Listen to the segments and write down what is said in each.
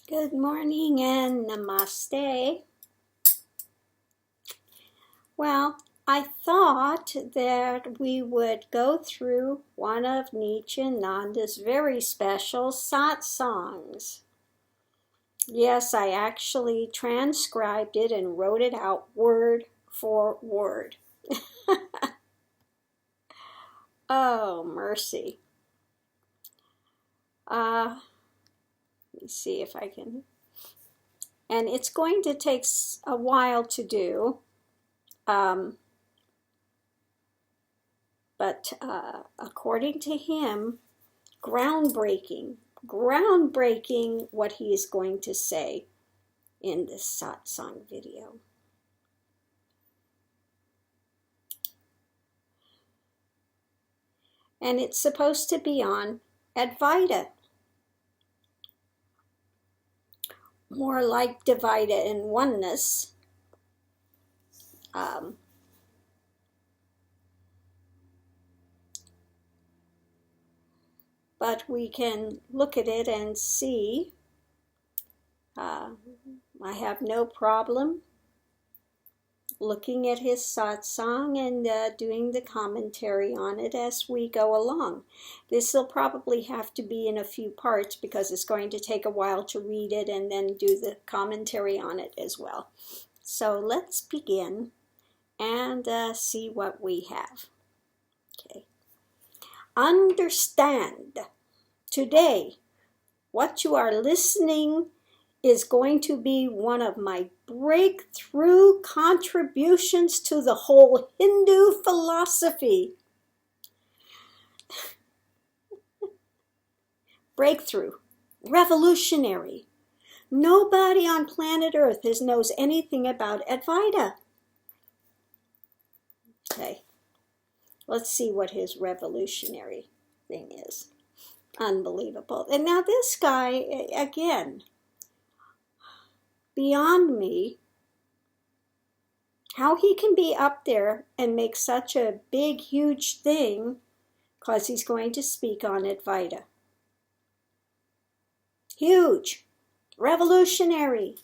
Good morning and namaste. Well, I thought that we would go through one of Nithyananda's very special satsangs. Yes, I actually transcribed it and wrote it out word for word. Oh, mercy. Let me see if I can. And it's going to take a while to do. But according to him, groundbreaking what he is going to say in this satsang video. And it's supposed to be on Advaita. More like Dvaita in oneness. But we can look at it and see. I have no problem looking at his satsang and doing the commentary on it as we go along. This will probably have to be in a few parts because it's going to take a while to read it and then do the commentary on it as well. So let's begin and see what we have. Okay. Understand, today, what you are listening is going to be one of my breakthrough contributions to the whole Hindu philosophy. Breakthrough, revolutionary. Nobody on planet Earth knows anything about Advaita. Okay, let's see what his revolutionary thing is. Unbelievable. And now this guy, again, beyond me, how he can be up there and make such a big, huge thing because he's going to speak on Advaita. Huge. Revolutionary.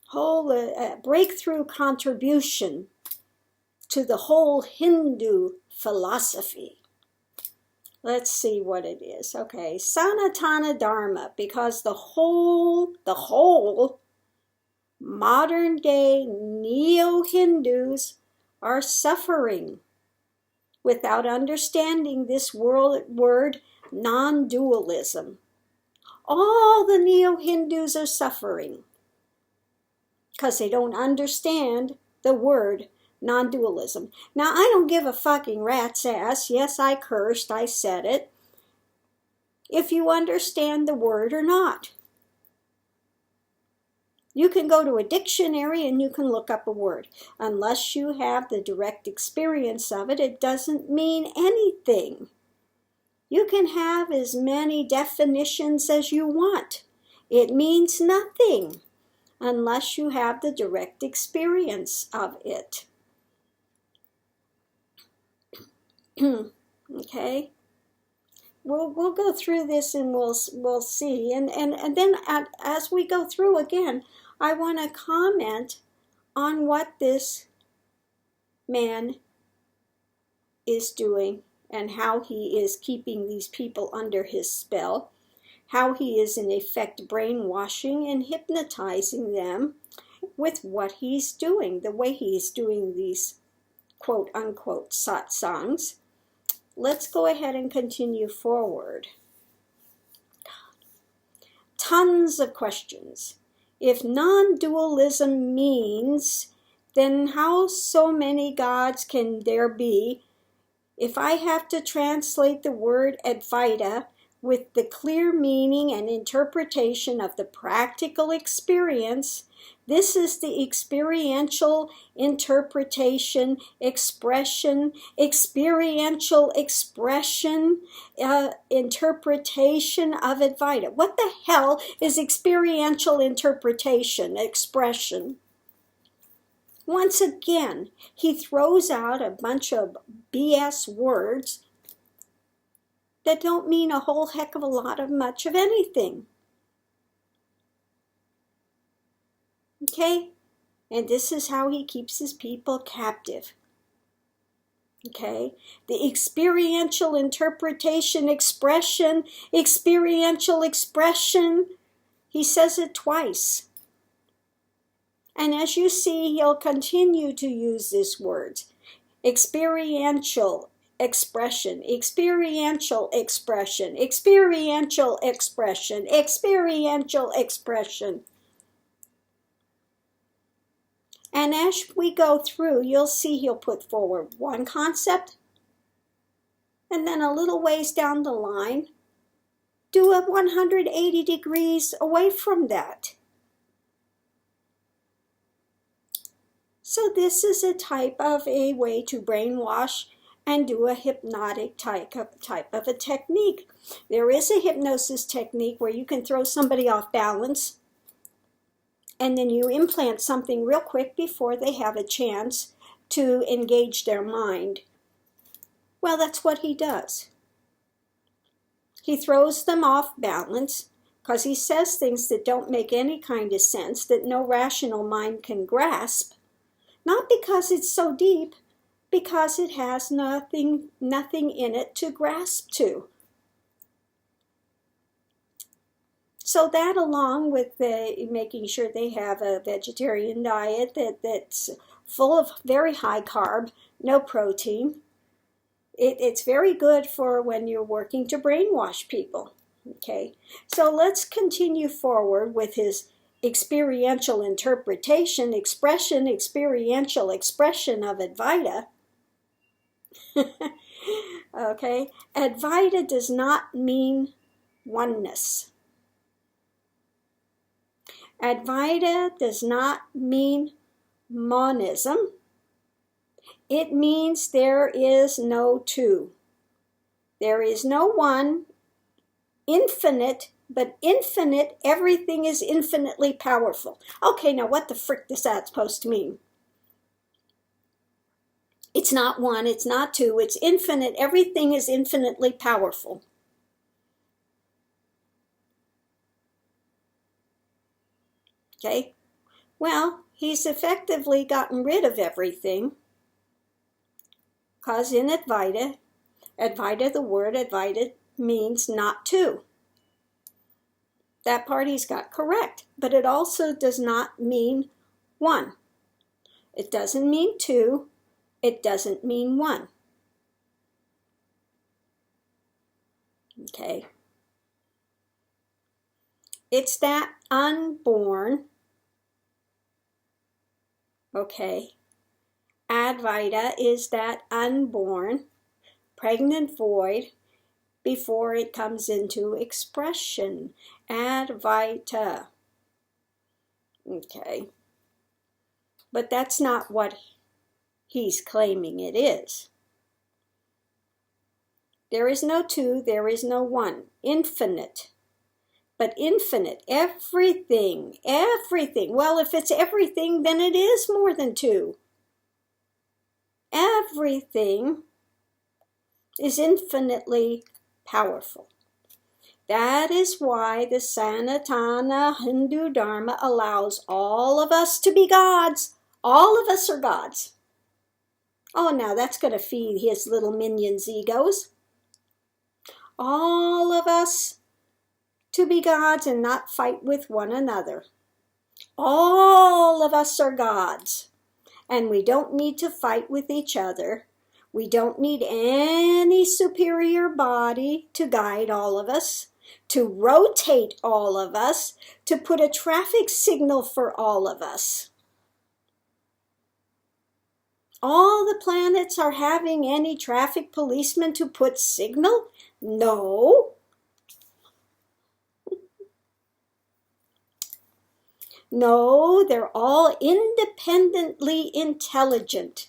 Whole breakthrough contribution to the whole Hindu philosophy. Let's see what it is. Okay, Sanatana Dharma, because the whole modern day neo-Hindus are suffering without understanding this word non-dualism. All the neo-Hindus are suffering because they don't understand the word non-dualism. Now, I don't give a fucking rat's ass. Yes, I cursed. I said it. If you understand the word or not. You can go to a dictionary and you can look up a word. Unless you have the direct experience of it, it doesn't mean anything. You can have as many definitions as you want. It means nothing unless you have the direct experience of it. Okay, we'll go through this and we'll see, and then as we go through again, I want to comment on what this man is doing and how he is keeping these people under his spell, how he is in effect brainwashing and hypnotizing them with what he's doing, the way he's doing these quote unquote satsangs. Let's go ahead and continue forward. Tons of questions. If non-dualism means, then how so many gods can there be? If I have to translate the word Advaita with the clear meaning and interpretation of the practical experience, this is the experiential interpretation, interpretation of Advaita. What the hell is experiential interpretation, expression? Once again, he throws out a bunch of BS words that don't mean a whole heck of a lot of much of anything. Okay? And this is how he keeps his people captive. Okay? The experiential interpretation, experiential expression. He says it twice. And as you see, he'll continue to use this word. Experiential expression, experiential expression, experiential expression, experiential expression. And as we go through, you'll see he'll put forward one concept, and then a little ways down the line, do a 180 degrees away from that. So this is a type of a way to brainwash and do a hypnotic type of a technique. There is a hypnosis technique where you can throw somebody off balance, and then you implant something real quick before they have a chance to engage their mind. Well, that's what he does. He throws them off balance because he says things that don't make any kind of sense, that no rational mind can grasp. Not because it's so deep, because it has nothing in it to grasp to. So that, along with making sure they have a vegetarian diet that's full of very high carb, no protein, it's very good for when you're working to brainwash people. Okay, so let's continue forward with his experiential interpretation, experiential expression of Advaita. Okay, Advaita does not mean oneness. Advaita does not mean monism. It means there is no two. There is no one, infinite, but infinite, everything is infinitely powerful. Okay, now what the frick is that supposed to mean? It's not one, it's not two, it's infinite, everything is infinitely powerful. Okay, well, he's effectively gotten rid of everything, because in Advaita, the word Advaita means not two. That part he's got correct, but it also does not mean one. It doesn't mean two, it doesn't mean one. Okay. It's that unborn. Okay. Advaita is that unborn, pregnant void before it comes into expression. Advaita. Okay. But that's not what he's claiming it is. There is no two, there is no one. Infinite. But infinite, everything. Well, if it's everything, then it is more than two. Everything is infinitely powerful. That is why the Sanatana Hindu Dharma allows all of us to be gods. All of us are gods. Oh, now that's going to feed his little minions' egos. All of us to be gods and not fight with one another. All of us are gods, and we don't need to fight with each other. We don't need any superior body to guide all of us, to rotate all of us, to put a traffic signal for all of us. All the planets are having any traffic policeman to put signal? No. No, they're all independently intelligent.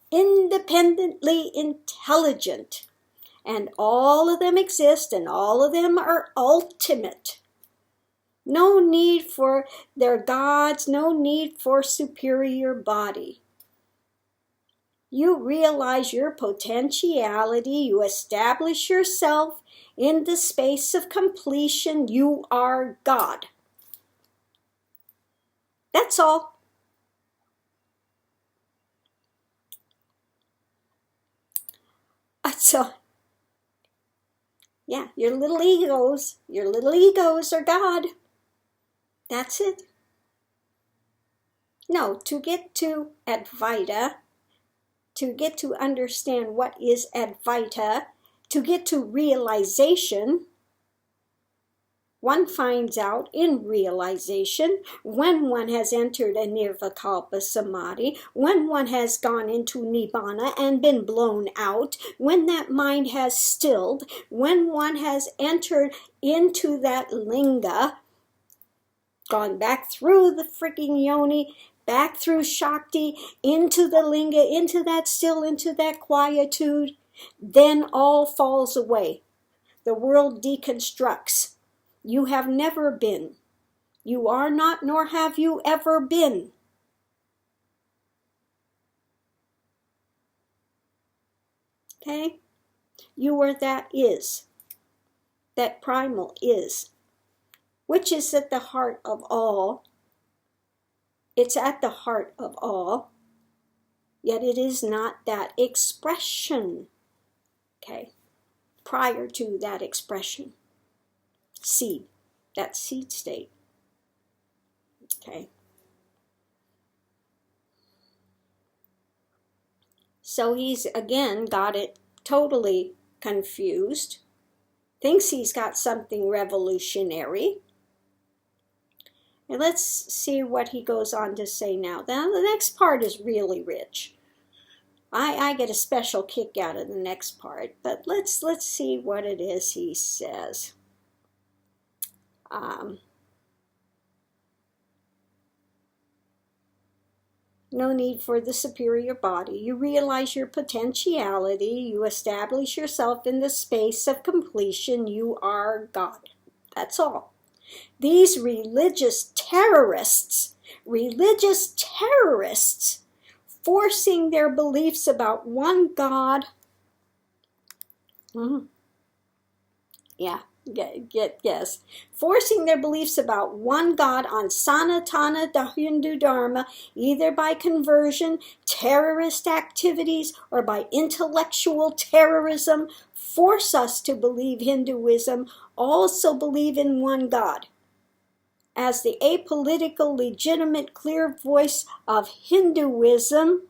Independently intelligent. And all of them exist, and all of them are ultimate. No need for their gods, no need for superior body. You realize your potentiality. You establish yourself in the space of completion. You are God. That's all. So, yeah, your little egos are God. That's it. No, to get to Advaita, to get to understand what is Advaita, to get to realization, one finds out in realization when one has entered a nirvikalpa samadhi, when one has gone into nibbana and been blown out, when that mind has stilled, when one has entered into that linga, gone back through the freaking yoni, back through Shakti, into the linga, into that still, into that quietude, then all falls away. The world deconstructs. You have never been. You are not, nor have you ever been. Okay? You are that is. That primal is. Which is at the heart of all. It's at the heart of all. Yet it is not that expression. Okay? Prior to that expression. Seed. That seed state. Okay? So he's, again, got it totally confused. Thinks he's got something revolutionary. And let's see what he goes on to say now. Now, the next part is really rich. I get a special kick out of the next part, but let's see what it is he says. No need for the superior body. You realize your potentiality. You establish yourself in the space of completion. You are God. That's all. These religious terrorists, forcing their beliefs about one God. Yes. Forcing their beliefs about one God on Sanatana, the Hindu Dharma, either by conversion, terrorist activities, or by intellectual terrorism, force us to believe Hinduism, also believe in one God. As the apolitical, legitimate, clear voice of Hinduism,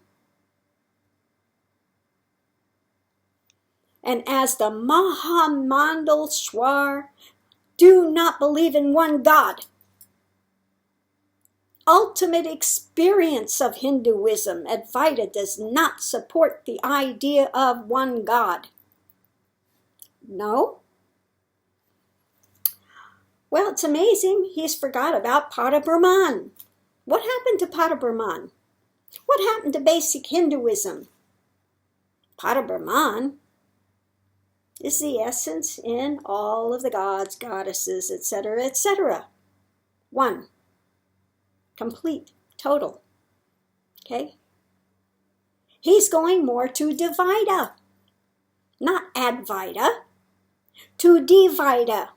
and as the Mahamandal Swar, do not believe in one God. Ultimate experience of Hinduism, Advaita does not support the idea of one God. No? Well, it's amazing he's forgot about Pada Brahman. What happened to Pada Brahman? What happened to basic Hinduism? Pada Brahman is the essence in all of the gods, goddesses, etc., etc. One. Complete. Total. Okay? He's going more to Dvaita. Not Advaita. To Dvaita.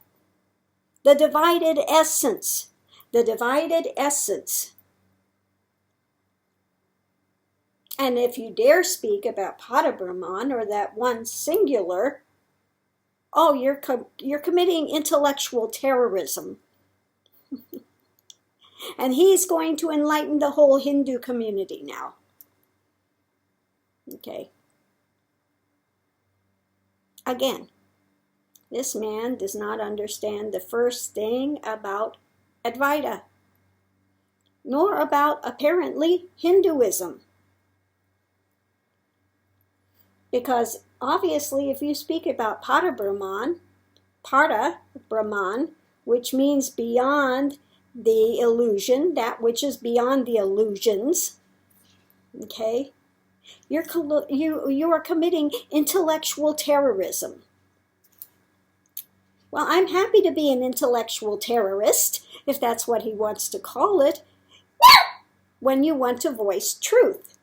The divided essence. The divided essence. And if you dare speak about Pada Brahman or that one singular, oh, you're committing intellectual terrorism. And he's going to enlighten the whole Hindu community now. Okay. Again, this man does not understand the first thing about Advaita, nor about, apparently, Hinduism. Because obviously, if you speak about Pada Brahman, which means beyond the illusion, that which is beyond the illusions, okay, you are committing intellectual terrorism. Well, I'm happy to be an intellectual terrorist, if that's what he wants to call it, when you want to voice truth.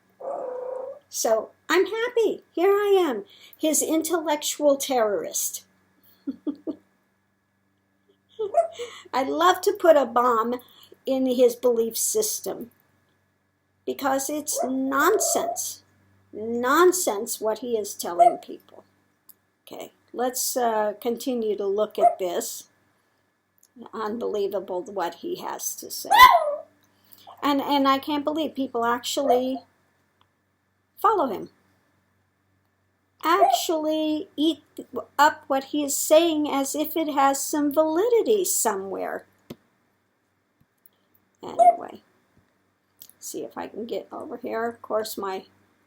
So I'm happy. Here I am, his intellectual terrorist. I'd love to put a bomb in his belief system because it's nonsense. Nonsense what he is telling people. Okay, let's continue to look at this. Unbelievable what he has to say. And I can't believe people actually follow him. Actually eat up what he is saying as if it has some validity somewhere. Anyway, see if I can get over here. Of course, my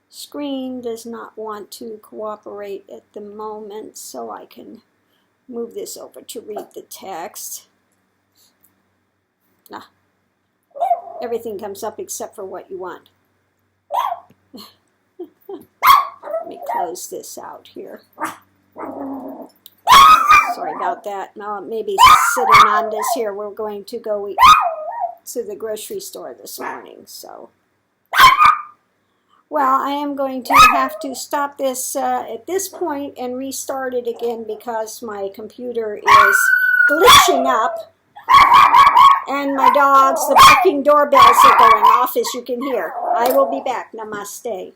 screen does not want to cooperate at the moment, so I can move this over to read the text. Everything comes up except for what you want. Let me close this out here. Sorry about that. Now maybe sitting on this here. We're going to go to the grocery store this morning. So, well, I am going to have to stop this at this point and restart it again because my computer is glitching up. And my dogs, the barking doorbells are going off, as you can hear. I will be back. Namaste.